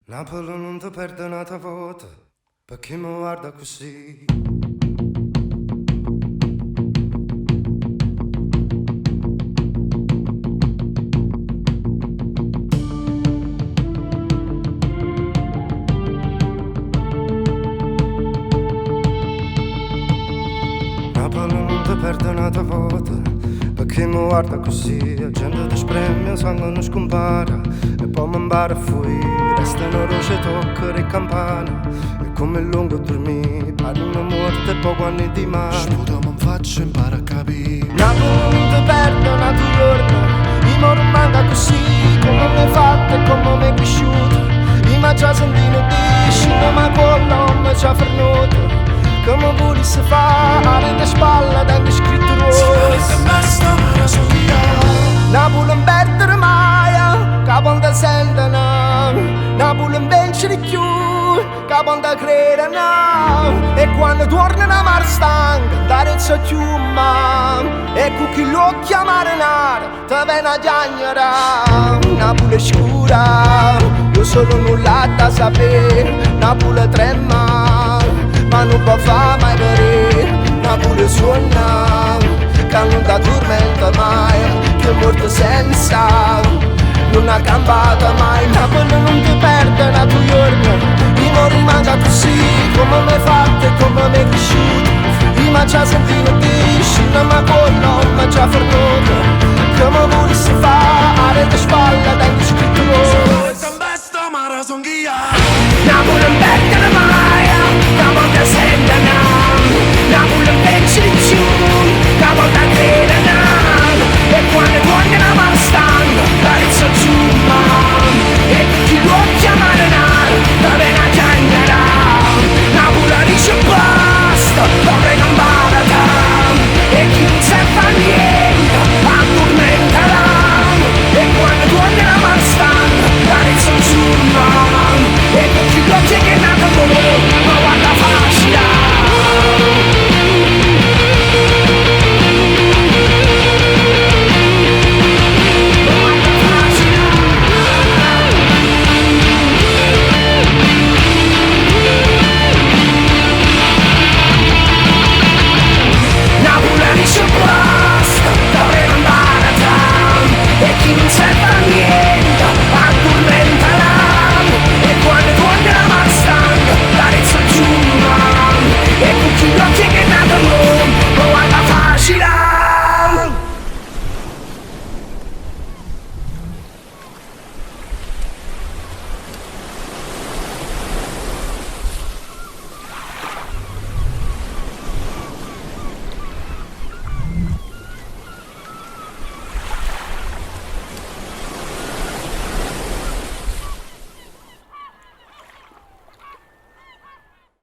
Napoli non ti perde una tua volta, perché mi guarda così. Napoli non ti perde una tua volta, perché mi guarda così. La gente ti spreme, il sangue non scompara, e poi mi impara a fuori. Restano roce, tocca e campana, e come lungo dormire, pare una morte e poco anni di mare. Sputo mi faccio impara a capire. Napoli non ti perde una tua giorno, io mi rimanga così, come mi hai fatto e come mi hai cresciuto. Io mi già sentito discino, ma quello mi ci ha fermato. Come volessi fare da spalla, tengo scritto rosso. Napoli non perdere mai, capo non sente no. Napoli non vincere più, capo non crede no. E quando torna una mar stanca, dare il suo chiuma. E con chi lo chiamare nare, te viene a chiagnare. Napoli è scura, io solo nulla da sapere. Napoli trema, ma non può fare mai vedere. Napoli suona, che non ti tormenta mai, che è morto senza, non ha cambiato mai. Napoli non ti perde una tua giorno, io non rimanga così, come mi hai fatto e come mi hai cresciuto. Io mi già sentito vicino, ma quello mi ha già fermato. Come volessi fare da spalla, tengo scritto rosso. Napoli non perde mai, come